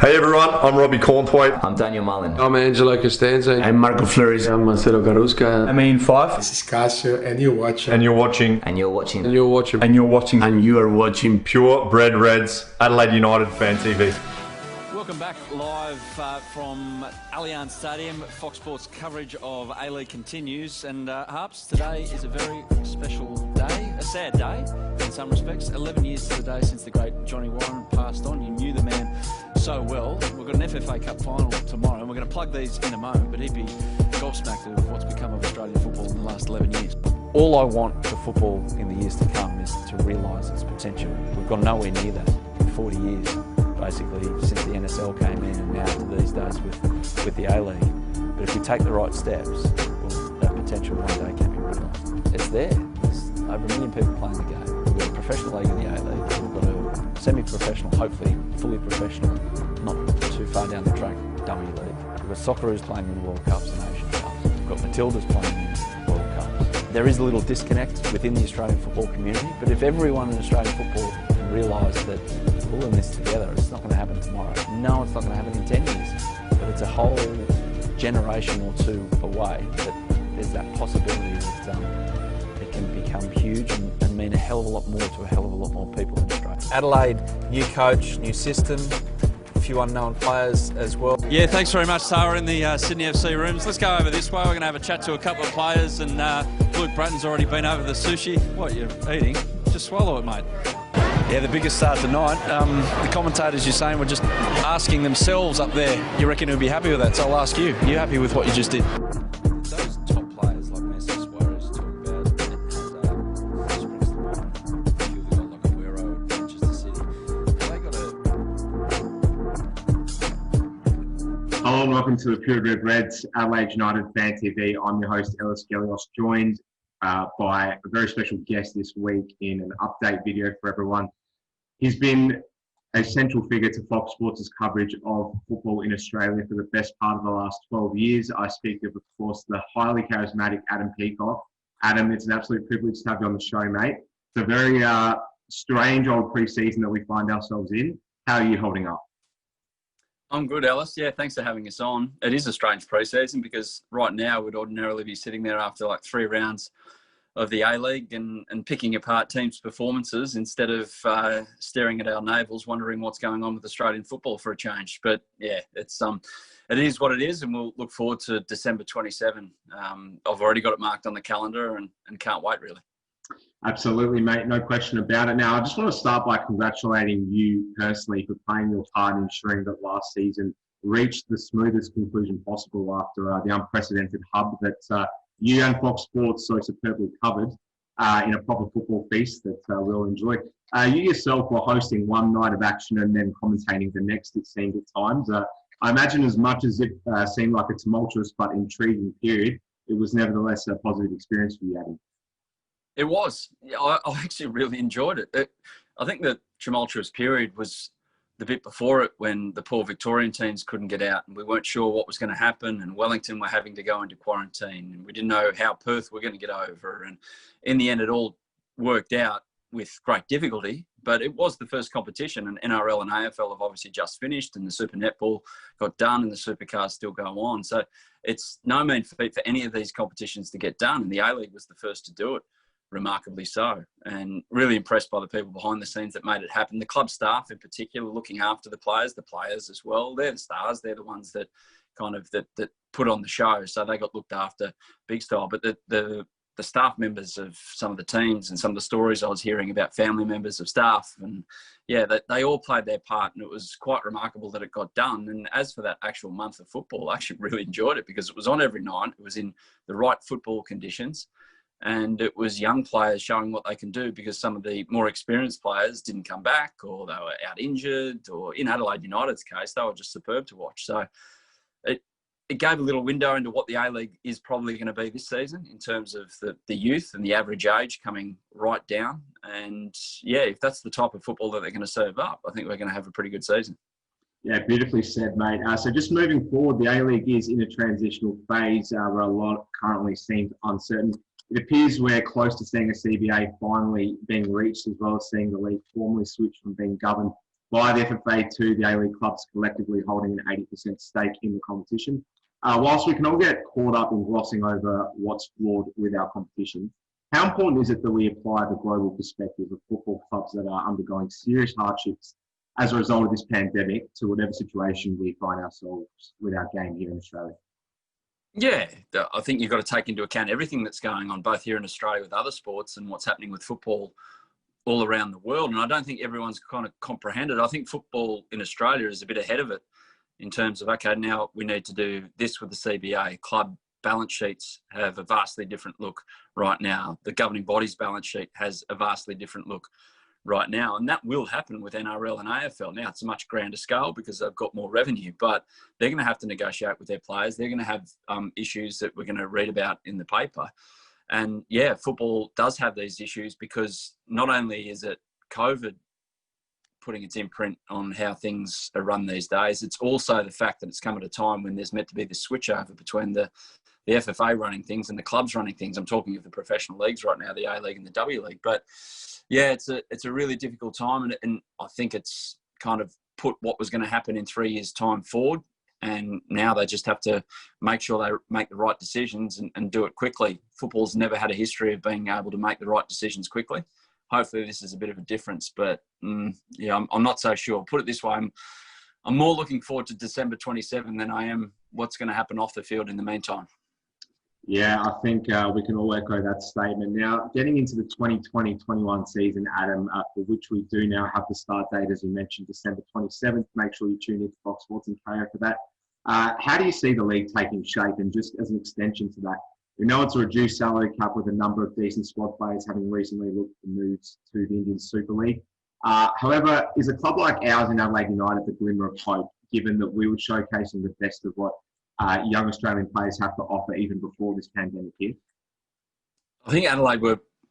Hey everyone, I'm Robbie Cornthwaite. I'm Daniel Mullen. I'm Angelo Costanzo. I'm Marco Flores. I'm Marcelo Garuska. I'm Ian Fife. This is Casio, and you're watching. And you're watching. And you're watching. And you're watching. And you're watching. And you are watching Pure Bred Reds, Adelaide United Fan TV. Welcome back live from Allianz Stadium. Fox Sports coverage of A-League continues. And Harps, today is a very special day, a sad day in some respects. 11 years today since the great Johnny Warren passed on. You knew the man so well. We've got an FFA Cup final tomorrow, and we're going to plug these in a moment, but he'd be gobsmacked of what's become of Australian football in the last 11 years. All I want for football in the years to come is to realise its potential. We've got nowhere near that in 40 years. Basically, since the NSL came in and now to these days with the A-League. But if we take the right steps, well, that potential one day can be realised. It's there. There's over 1 million people playing the game. We've got a professional league in the A-League. We've got a semi-professional, hopefully fully professional, not too far down the track, W League. We've got Socceroos playing in World Cups and Asian Cups. We've got Matildas playing in World Cups. There is a little disconnect within the Australian football community, but if everyone in Australian football can realise that we're all in this together, it's not going to happen tomorrow. No, it's not going to happen in 10 years, but it's a whole generation or two away that there's that possibility that it can become huge and mean a hell of a lot more to a hell of a lot more people in Australia. Adelaide, new coach, new system, a few unknown players as well. Yeah, thanks very much, Sarah, in the Sydney FC rooms. Let's go over this way. We're going to have a chat to a couple of players, and Luke Bratton's already been over the sushi. What, you're eating? Just swallow it, mate. Yeah, the biggest start tonight. The commentators, you're saying, were just asking themselves up there, you reckon he'll be happy with that? So I'll ask you, are you happy with what you just did? Those top players like Messi, Suarez, talk about, and springs to mind, a few of the guys like Aguero, Manchester City. They got Hello and welcome to the Pure Bred Reds, Adelaide United Fan TV. I'm your host, Ellis Gelios, joined by a very special guest this week in an update video for everyone. He's been a central figure to Fox Sports' coverage of football in Australia for the best part of the last 12 years. I speak of course, the highly charismatic Adam Peacock. Adam, it's an absolute privilege to have you on the show, mate. It's a very strange old pre-season that we find ourselves in. How are you holding up? I'm good, Alice. Yeah, thanks for having us on. It is a strange pre-season because right now we'd ordinarily be sitting there after like 3 rounds of the A-League and picking apart teams' performances instead of staring at our navels, wondering what's going on with Australian football for a change. But yeah, it is what it is, and we'll look forward to December 27. I've already got it marked on the calendar and can't wait, really. Absolutely, mate. No question about it. Now, I just want to start by congratulating you personally for playing your part in ensuring that last season reached the smoothest conclusion possible after the unprecedented hub that you and Fox Sports so superbly covered in a proper football feast that we'll enjoy. You yourself were hosting one night of action and then commentating the next, it seemed at times. I imagine as much as it seemed like a tumultuous but intriguing period, it was nevertheless a positive experience for you, Adam. It was. I actually really enjoyed it. I think the tumultuous period was the bit before it when the poor Victorian teams couldn't get out and we weren't sure what was going to happen, and Wellington were having to go into quarantine and we didn't know how Perth were going to get over. And in the end, it all worked out with great difficulty, but it was the first competition, and NRL and AFL have obviously just finished and the Super Netball got done and the Supercars still go on. So it's no mean feat for any of these competitions to get done, and the A-League was the first to do it. Remarkably so, and really impressed by the people behind the scenes that made it happen. The club staff in particular, looking after the players as well. They're the stars. They're the ones that kind of that put on the show. So they got looked after big style. But the staff members of some of the teams and some of the stories I was hearing about family members of staff, and yeah, they all played their part, and it was quite remarkable that it got done. And as for that actual month of football, I actually really enjoyed it because it was on every night. It was in the right football conditions. And it was young players showing what they can do because some of the more experienced players didn't come back, or they were out injured, or in Adelaide United's case, they were just superb to watch. So it gave a little window into what the A-League is probably going to be this season in terms of the youth and the average age coming right down. And yeah, if that's the type of football that they're going to serve up, I think we're going to have a pretty good season. Yeah, beautifully said, mate. So just moving forward, the A-League is in a transitional phase where a lot currently seems uncertain. It appears we're close to seeing a CBA finally being reached, as well as seeing the league formally switch from being governed by the FFA2, the A-League clubs collectively holding an 80% stake in the competition. Whilst we can all get caught up in glossing over what's flawed with our competition, how important is it that we apply the global perspective of football clubs that are undergoing serious hardships as a result of this pandemic to whatever situation we find ourselves with our game here in Australia? Yeah, I think you've got to take into account everything that's going on, both here in Australia with other sports and what's happening with football all around the world. And I don't think everyone's kind of comprehended. I think football in Australia is a bit ahead of it in terms of, okay, now we need to do this with the CBA. Club balance sheets have a vastly different look right now. The governing body's balance sheet has a vastly different look right now. And that will happen with NRL and AFL. Now, it's a much grander scale because they've got more revenue, but they're going to have to negotiate with their players. They're going to have issues that we're going to read about in the paper. And yeah, football does have these issues because not only is it COVID putting its imprint on how things are run these days, it's also the fact that it's come at a time when there's meant to be this switchover between the FFA running things and the clubs running things. I'm talking of the professional leagues right now, the A-League and the W-League. But yeah, it's a really difficult time, and I think it's kind of put what was going to happen in 3 years' time forward. And now they just have to make sure they make the right decisions and do it quickly. Football's never had a history of being able to make the right decisions quickly. Hopefully this is a bit of a difference, but yeah, I'm not so sure. Put it this way, I'm more looking forward to December 27 than I am what's going to happen off the field in the meantime. Yeah, I think we can all echo that statement. Now, getting into the 2020-21 season, Adam, for which we do now have the start date, as you mentioned, December 27th. Make sure you tune in to Fox Sports and KO for that. How do you see the league taking shape? And just as an extension to that, we know it's a reduced salary cap with a number of decent squad players having recently looked for moves to the Indian Super League. However, is a club like ours in Adelaide United the glimmer of hope, given that we were showcasing the best of what young Australian players have to offer even before this pandemic hit? I think Adelaide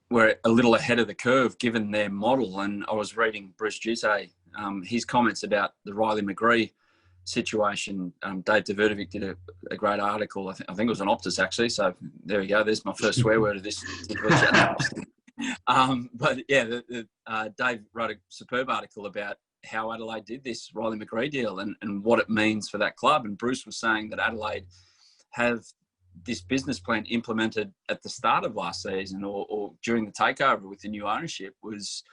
were a little ahead of the curve given their model. And I was reading Bruce Ducey, his comments about the Riley McGree situation. Dave DeVerdovic did a great article. I think it was on Optus actually. So there we go. There's my first swear word of this. But yeah, Dave wrote a superb article about how Adelaide did this Riley McGree deal and what it means for that club. And Bruce was saying that Adelaide have this business plan implemented at the start of last season or during the takeover with the new ownership was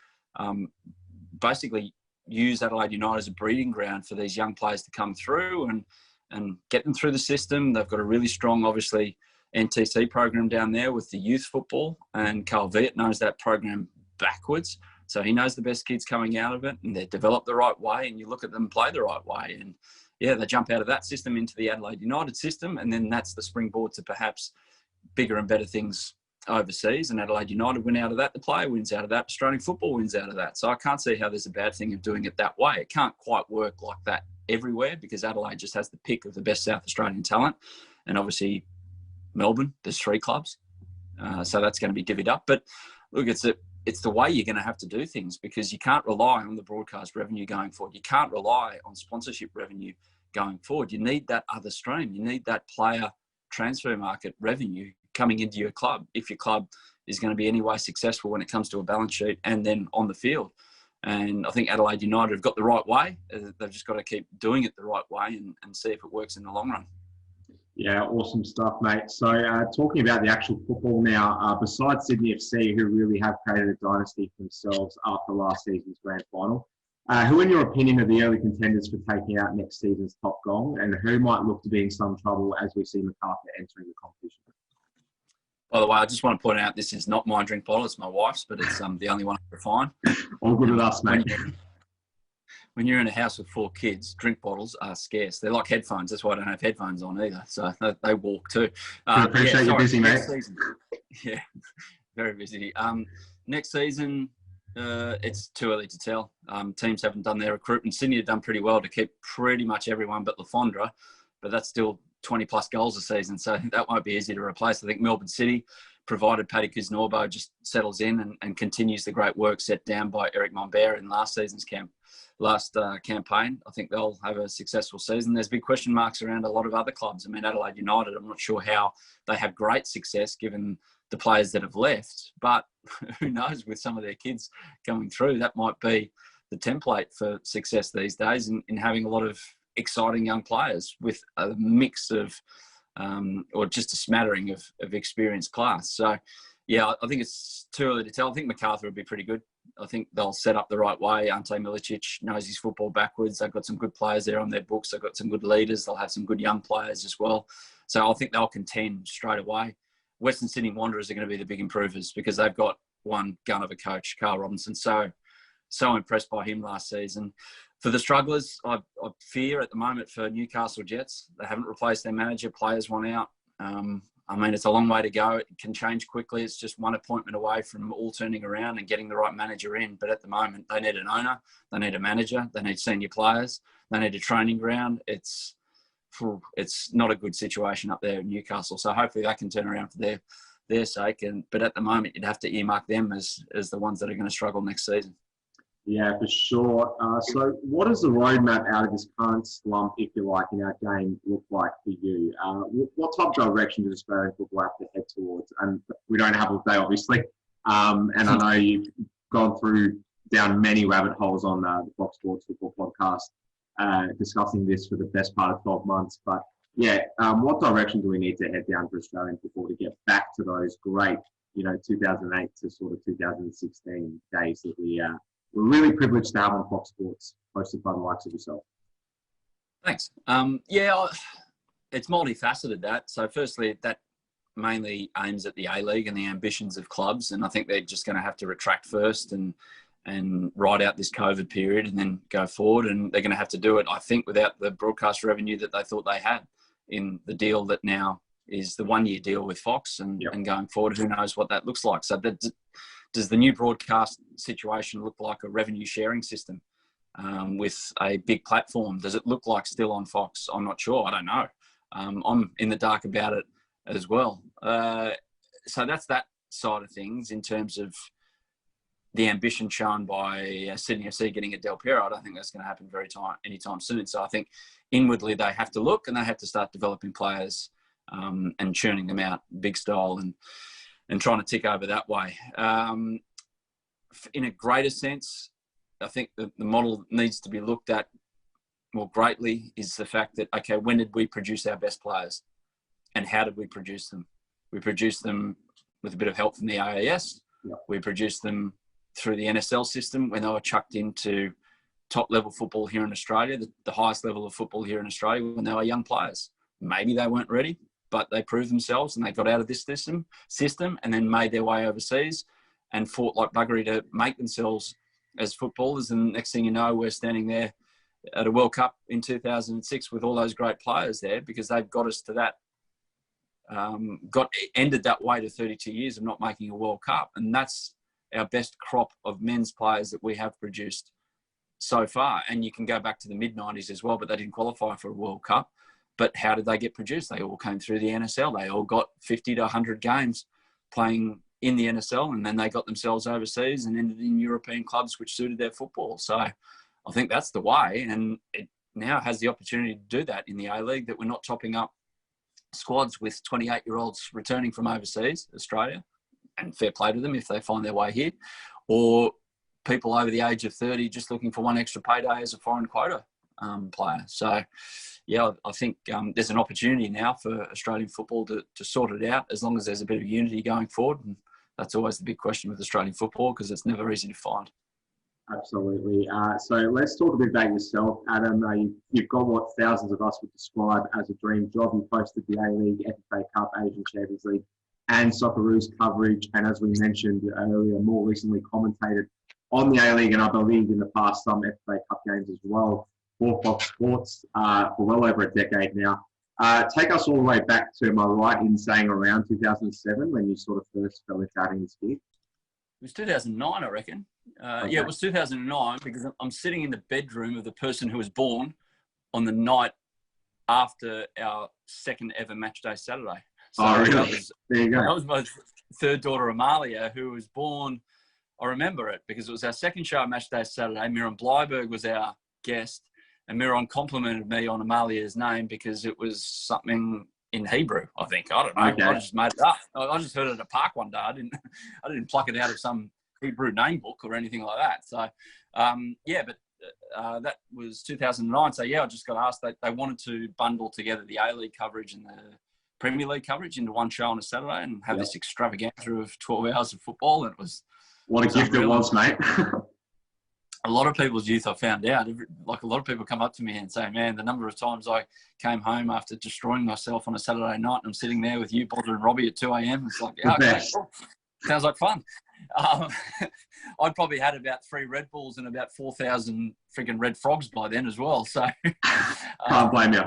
basically use Adelaide United as a breeding ground for these young players to come through and get them through the system. They've got a really strong, obviously, NTC program down there with the youth football, and Carl Veart knows that program backwards. So he knows the best kids coming out of it, and they're developed the right way, and you look at them play the right way. And yeah, they jump out of that system into the Adelaide United system, and then that's the springboard to perhaps bigger and better things overseas. And Adelaide United win out of that. The player wins out of that. Australian football wins out of that. So I can't see how there's a bad thing of doing it that way. It can't quite work like that everywhere because Adelaide just has the pick of the best South Australian talent. And obviously Melbourne, there's 3 clubs. So that's going to be divvied up. But look, it's the way you're going to have to do things because you can't rely on the broadcast revenue going forward. You can't rely on sponsorship revenue going forward. You need that other stream. You need that player transfer market revenue coming into your club if your club is going to be any way successful when it comes to a balance sheet and then on the field. And I think Adelaide United have got the right way. They've just got to keep doing it the right way and see if it works in the long run. Yeah, awesome stuff, mate. So talking about the actual football now, besides Sydney FC, who really have created a dynasty for themselves after last season's grand final, who, in your opinion, are the early contenders for taking out next season's top gong, and who might look to be in some trouble as we see MacArthur entering the competition? By the way, I just want to point out this is not my drink bottle; it's my wife's, but it's the only one I can find. All good with us, mate. When you're in a house with 4 kids, drink bottles are scarce. They're like headphones. That's why I don't have headphones on either. So they walk too. I appreciate you're busy, mate. Yeah, very busy. Next season, it's too early to tell. Teams haven't done their recruitment. Sydney have done pretty well to keep pretty much everyone but Lafondra, but that's still 20-plus goals a season, so that won't be easy to replace. I think Melbourne City, provided Paddy Kuznorbo just settles in and continues the great work set down by Eric Mombert in last season's campaign, I think they'll have a successful season. There's big question marks around a lot of other clubs. I mean, Adelaide United, I'm not sure how they have great success given the players that have left, but who knows with some of their kids coming through, that might be the template for success these days in having a lot of exciting young players with a mix of, or just a smattering of experienced class. So, yeah, I think it's too early to tell. I think MacArthur will be pretty good. I think they'll set up the right way. Ante Milicic knows his football backwards. They've got some good players there on their books. They've got some good leaders. They'll have some good young players as well. So I think they'll contend straight away. Western Sydney Wanderers are going to be the big improvers because they've got one gun of a coach, Carl Robinson. So impressed by him last season. For the strugglers, I fear at the moment for Newcastle Jets. They haven't replaced their manager. Players want out. I mean, it's a long way to go. It can change quickly. It's just one appointment away from all turning around and getting the right manager in. But at the moment, they need an owner. They need a manager. They need senior players. They need a training ground. It's not a good situation up there in Newcastle. So hopefully they can turn around for their sake. But at the moment, you'd have to earmark them as the ones that are going to struggle next season. Yeah, for sure. So what does the roadmap out of this current slump, if you like, in our game look like for you? What type of direction does Australian football have to head towards? And we don't have all day, obviously. And I know you've gone down many rabbit holes on the Fox Sports Football podcast discussing this for the best part of 12 months. But yeah, what direction do we need to head down for Australian football to get back to those great, 2008 to sort of 2016 days that we're really privileged to have on Fox Sports, hosted by the likes of yourself? Thanks. It's multifaceted, that. So firstly, that mainly aims at the A-League and the ambitions of clubs. And I think they're just going to have to retract first and ride out this COVID period and then go forward. And they're going to have to do it, I think, without the broadcast revenue that they thought they had in the deal that now is the one-year deal with Fox. And going forward, who knows what that looks like. So does the new broadcast situation look like a revenue sharing system with a big platform? Does it look like still on Fox? I'm not sure. I don't know. I'm in the dark about it as well. So that's that side of things in terms of the ambition shown by Sydney FC getting a Del Piero. I don't think that's going to happen anytime soon. So I think inwardly they have to look and they have to start developing players and churning them out big style and trying to tick over that way. In a greater sense, I think the model needs to be looked at more greatly is the fact that, okay, when did we produce our best players and how did we produce them? We produced them with a bit of help from the AAS. Yep. We produced them through the NSL system when they were chucked into top level football here in Australia, the highest level of football here in Australia when they were young players. Maybe they weren't ready, but they proved themselves and they got out of this system and then made their way overseas and fought like buggery to make themselves as footballers. And next thing you know, we're standing there at a World Cup in 2006 with all those great players there because they've got us to that, ended that way to 32 years of not making a World Cup. And that's our best crop of men's players that we have produced so far. And you can go back to the mid-90s as well, but they didn't qualify for a World Cup. But how did they get produced? They all came through the NSL. They all got 50 to 100 games playing in the NSL, and then they got themselves overseas and ended in European clubs which suited their football. So I think that's the way, and it now has the opportunity to do that in the A-League, that we're not topping up squads with 28-year-olds returning from overseas, Australia, and fair play to them if they find their way here, or people over the age of 30 just looking for one extra payday as a foreign quota player. So, yeah, I think there's an opportunity now for Australian football to sort it out as long as there's a bit of unity going forward. And that's always the big question with Australian football because it's never easy to find. Absolutely. So let's talk a bit about yourself, Adam. You've got what thousands of us would describe as a dream job. You posted the A-League, FA Cup, Asian Champions League and Socceroos coverage. And as we mentioned earlier, more recently commentated on the A-League and I believe in the past some FA Cup games as well for Fox Sports for well over a decade now. Take us all the way back to, am I right in saying around 2007 when you sort of first fell into having this gig? It was 2009, I reckon. Okay. Yeah, it was 2009 because I'm sitting in the bedroom of the person who was born on the night after our second ever match day Saturday. So really? There you go. That was my third daughter, Amalia, who was born. I remember it because it was our second show at Match Day Saturday. Miran Bleiberg was our guest, and Miran complimented me on Amalia's name because it was something in Hebrew, I think. I don't know. Okay. I just made it up. I just heard it at a park one day. I didn't pluck it out of some Hebrew name book or anything like that. So, that was 2009. So, I just got asked. They wanted to bundle together the A-League coverage and the Premier League coverage into one show on a Saturday and have this extravaganza of 12 hours of football. And it was... What a gift it was, mate. A lot of people's youth, I found out, like a lot of people come up to me and say, man, the number of times I came home after destroying myself on a Saturday night and I'm sitting there with you, Bodger and Robbie at 2 a.m. It's like, okay, cool. Sounds like fun. I'd probably had about 3 Red Bulls and about 4,000 freaking Red Frogs by then as well. So can't blame you.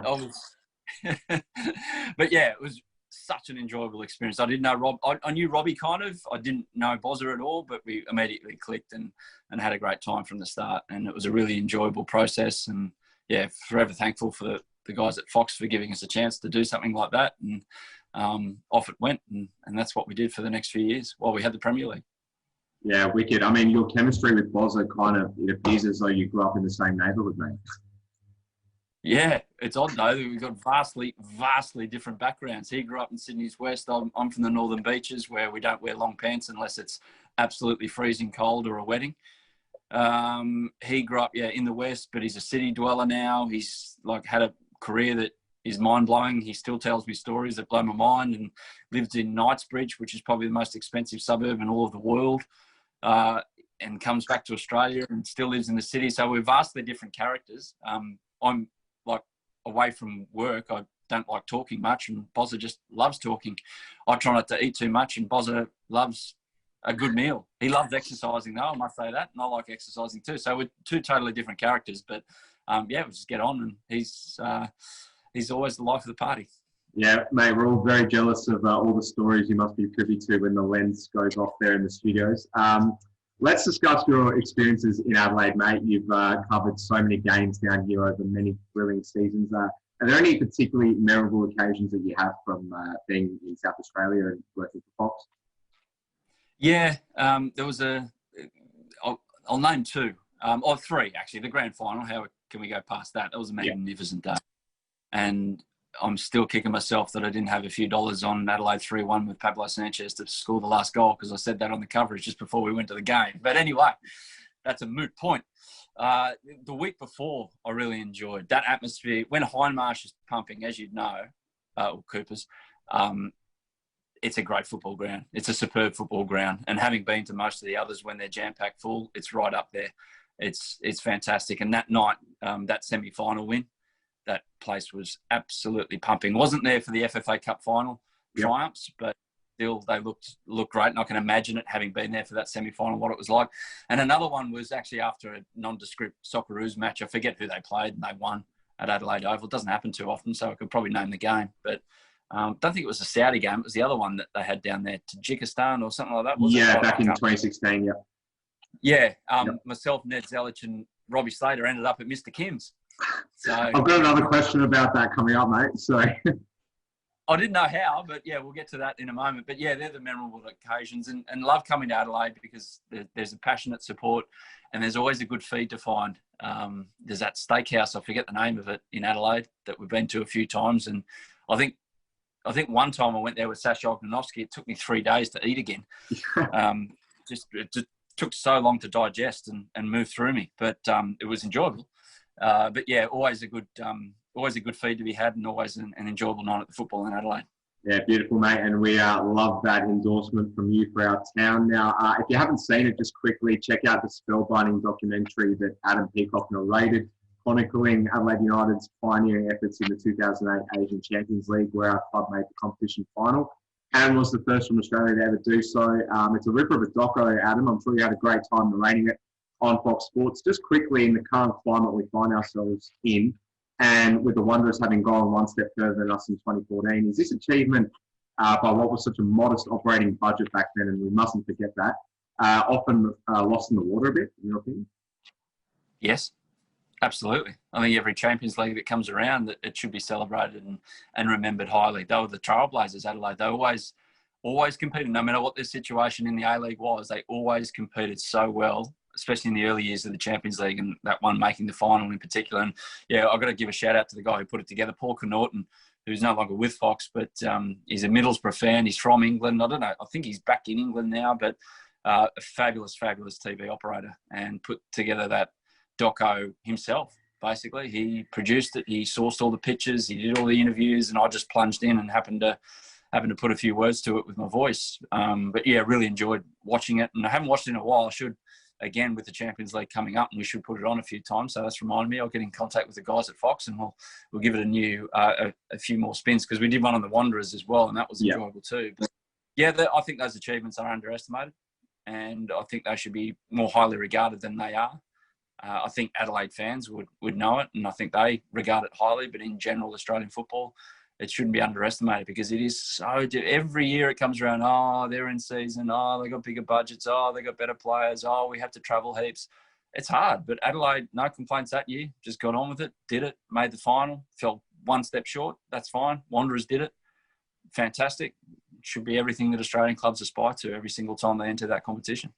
But yeah, it was such an enjoyable experience. I didn't know Rob. I knew Robbie kind of. I didn't know Bozza at all, but we immediately clicked and had a great time from the start. And it was a really enjoyable process. And yeah, forever thankful for the guys at Fox for giving us a chance to do something like that. And off it went. And that's what we did for the next few years while we had the Premier League. Yeah, wicked. I mean, your chemistry with Bozza kind of, it appears as though you grew up in the same neighbourhood, mate. Yeah, it's odd though. We've got vastly different backgrounds. He grew up in Sydney's West. I'm from the Northern Beaches where we don't wear long pants unless it's absolutely freezing cold or a wedding. He grew up, in the West, but he's a city dweller now. He's like had a career that is mind-blowing. He still tells me stories that blow my mind and lives in Knightsbridge, which is probably the most expensive suburb in all of the world, and comes back to Australia and still lives in the city. So we're vastly different characters. I'm like away from work. I don't like talking much, and Bozza just loves talking. I try not to eat too much, and Bozza loves a good meal. He loves exercising though, I must say that, and I like exercising too. So we're 2 totally different characters, but we just get on, and he's always the life of the party. Yeah, mate, we're all very jealous of all the stories you must be privy to when the lens goes off there in the studios. Let's discuss your experiences in Adelaide, mate. You've covered so many games down here over many thrilling seasons. Are there any particularly memorable occasions that you have from being in South Australia and working for Fox? Yeah, there was I'll name 2, or 3 actually. The grand final, how can we go past that? That was a magnificent day. And I'm still kicking myself that I didn't have a few dollars on Adelaide 3-1 with Pablo Sanchez to score the last goal, because I said that on the coverage just before we went to the game. But anyway, that's a moot point. The week before, I really enjoyed that atmosphere. When Hindmarsh is pumping, as you'd know, or Coopers, it's a great football ground. It's a superb football ground. And having been to most of the others when they're jam-packed full, it's right up there. It's fantastic. And that night, that semi-final win, that place was absolutely pumping. Wasn't there for the FFA Cup final triumphs, but still they looked great. And I can imagine it, having been there for that semi-final, what it was like. And another one was actually after a nondescript Socceroos match. I forget who they played, and they won at Adelaide Oval. It doesn't happen too often, so I could probably name the game. But don't think it was a Saudi game. It was the other one that they had down there, Tajikistan or something like that. Back in 2016, Myself, Ned Zelich and Robbie Slater ended up at Mr. Kim's. So I've got another question about that coming up, mate. So I didn't know how, but we'll get to that in a moment. But they're the memorable occasions, and love coming to Adelaide because there's a passionate support, and there's always a good feed to find. There's that steakhouse, I forget the name of it, in Adelaide that we've been to a few times, and I think one time I went there with Sasha Ognanovsky. It took me 3 days to eat again. It just took so long to digest and move through me, but it was enjoyable. Always a good feed to be had, and always an enjoyable night at the football in Adelaide. Yeah, beautiful, mate. And we love that endorsement from you for our town. Now, if you haven't seen it, just quickly check out the spellbinding documentary that Adam Peacock narrated, chronicling Adelaide United's pioneering efforts in the 2008 Asian Champions League, where our club made the competition final and was the first from Australia to ever do so. It's a ripper of a doco, Adam. I'm sure you had a great time narrating it on Fox Sports. Just quickly, in the current climate we find ourselves in, and with the Wanderers having gone one step further than us in 2014, is this achievement by what was such a modest operating budget back then, and we mustn't forget that, often lost in the water a bit, in your opinion? Yes, absolutely. I think every Champions League that comes around, it should be celebrated and remembered highly. They were the trailblazers, Adelaide. They always competed, no matter what their situation in the A-League was. They always competed so well, especially in the early years of the Champions League, and that one making the final in particular. And I've got to give a shout out to the guy who put it together, Paul Connaughton, who's no longer with Fox, but he's a Middlesbrough fan. He's from England. I don't know. I think he's back in England now, but a fabulous TV operator and put together that doco himself. Basically, he produced it, he sourced all the pictures, he did all the interviews, and I just plunged in and happened to put a few words to it with my voice. But yeah, really enjoyed watching it, and I haven't watched it in a while. I should, again, with the Champions League coming up, and we should put it on a few times. So that's reminded me. I'll get in contact with the guys at Fox, and we'll give it a few more spins, because we did one on the Wanderers as well, and that was enjoyable too. But yeah, I think those achievements are underestimated, and I think they should be more highly regarded than they are. I think Adelaide fans would know it, and I think they regard it highly. But in general, Australian football, it shouldn't be underestimated, because it is so. Every year it comes around. Oh, they're in season. Oh, they got bigger budgets. Oh, they got better players. Oh, we have to travel heaps. It's hard, but Adelaide, no complaints that year. Just got on with it, did it, made the final. Fell one step short. That's fine. Wanderers did it. Fantastic. Should be everything that Australian clubs aspire to every single time they enter that competition.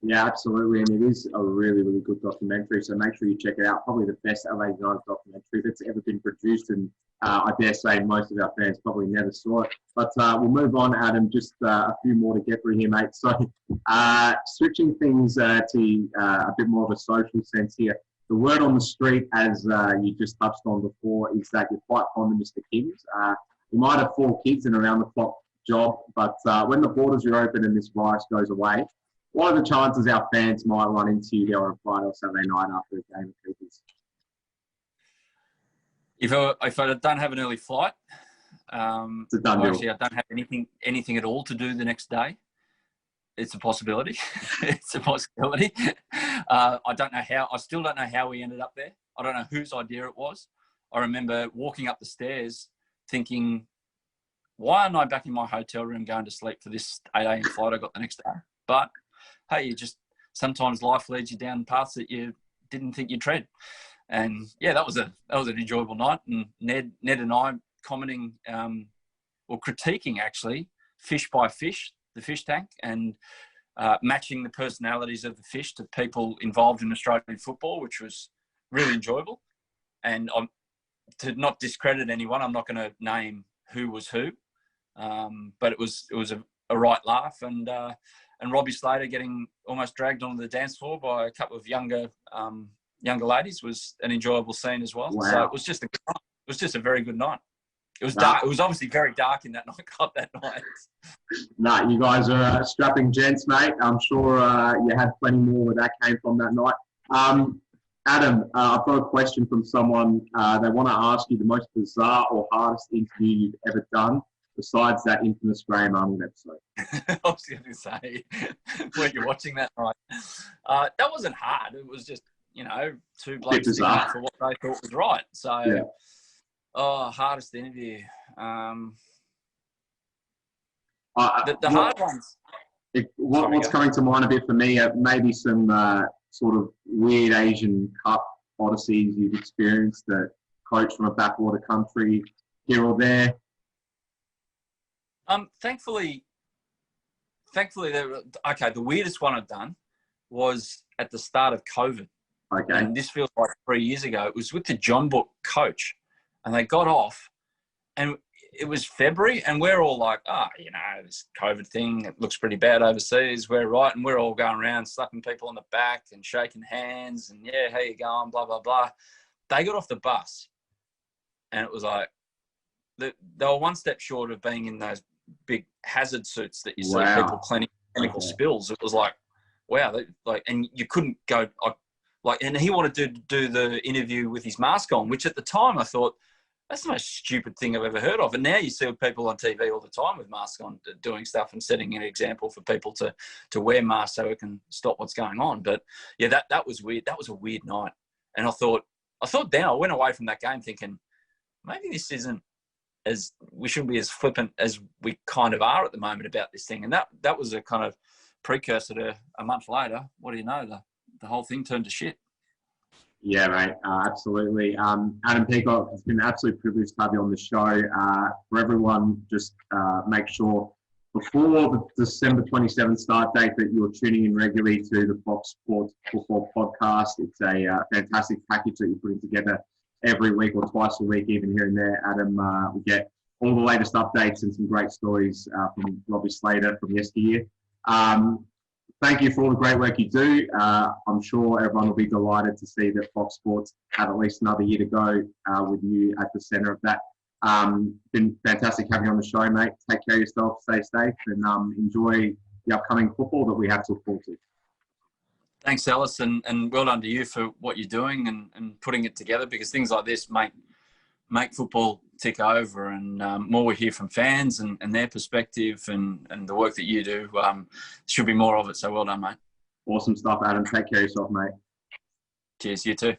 Yeah, absolutely. And it is a really, really good documentary. So make sure you check it out. Probably the best ALeague United documentary that's ever been produced. And I dare say most of our fans probably never saw it. But we'll move on, Adam. Just a few more to get through here, mate. So switching things to a bit more of a social sense here. The word on the street, as you just touched on before, is that you're quite fond of Mr. Kings. You might have 4 kids and around-the-clock job, but when the borders are open and this virus goes away, what are the chances our fans might run into you there on a Friday or Saturday night after a game of cricket? If I don't have an early flight, It's a done deal. actually I don't have anything at all to do the next day. It's a possibility. It's a possibility. I don't know how. I still don't know how we ended up there. I don't know whose idea it was. I remember walking up the stairs thinking, why aren't I back in my hotel room going to sleep for this 8 a.m. flight I got the next day? But hey, sometimes life leads you down paths that you didn't think you'd tread. And yeah, that was an enjoyable night. And Ned and I commenting, or critiquing actually, fish by fish, the fish tank, and matching the personalities of the fish to people involved in Australian football, which was really enjoyable. And to not discredit anyone, I'm not going to name who was who, but it was a right laugh. And Robbie Slater getting almost dragged onto the dance floor by a couple of younger ladies was an enjoyable scene as well. Wow. So it was just a very good night. It was dark. It was obviously very dark in that nightclub that night. Nah, you guys are strapping gents, mate. I'm sure you had plenty more where that came from that night. Adam, I've got a question from someone. They want to ask you the most bizarre or hardest interview you've ever done, besides that infamous Graham Arnold episode. I was going to say, weren't you watching that night? That wasn't hard. It was just, two blokes sticking up for what they thought was right. So, yeah. Hardest interview. The hard ones. What's coming to mind a bit for me are maybe some sort of weird Asian Cup Odysseys you've experienced, that coach from a backwater country here or there. Thankfully, the weirdest one I've done was at the start of COVID. Okay. And this feels like 3 years ago. It was with the John Book coach, and they got off, and it was February, and we're all like, this COVID thing, it looks pretty bad overseas. We're right, and we're all going around slapping people on the back and shaking hands, and yeah, how you going, blah, blah, blah. They got off the bus, and it was like, they were one step short of being in those big hazard suits that you see people cleaning chemical spills. It was like, wow, and you couldn't go, and he wanted to do the interview with his mask on, which at the time I thought, that's the most stupid thing I've ever heard of. And now you see people on TV all the time with masks on doing stuff and setting an example for people to wear masks so it can stop what's going on. But yeah, that was weird. That was a weird night. And I went away from that game thinking, maybe this isn't we shouldn't be as flippant as we kind of are at the moment about this thing. And that was a kind of precursor to a month later. What do you know? The whole thing turned to shit. Yeah, mate, absolutely. Adam Peacock, it's been an absolute privilege to have you on the show. For everyone, just make sure before the December 27th start date that you're tuning in regularly to the Fox Sports Football Podcast. It's a fantastic package that you're putting together every week or twice a week, even here and there. Adam, we get all the latest updates and some great stories from Robbie Slater from yesteryear. thank you for all the great work you do. I'm sure everyone will be delighted to see that Fox Sports have at least another year to go with you at the centre of that. Been fantastic having you on the show, mate. Take care of yourself, stay safe, and enjoy the upcoming football that we have to look forward to. Thanks, Alice, and well done to you for what you're doing and putting it together, because things like this make football tick over, and more we hear from fans and their perspective and the work that you do, should be more of it. So well done, mate. Awesome stuff, Adam. Take care of yourself, mate. Cheers, you too.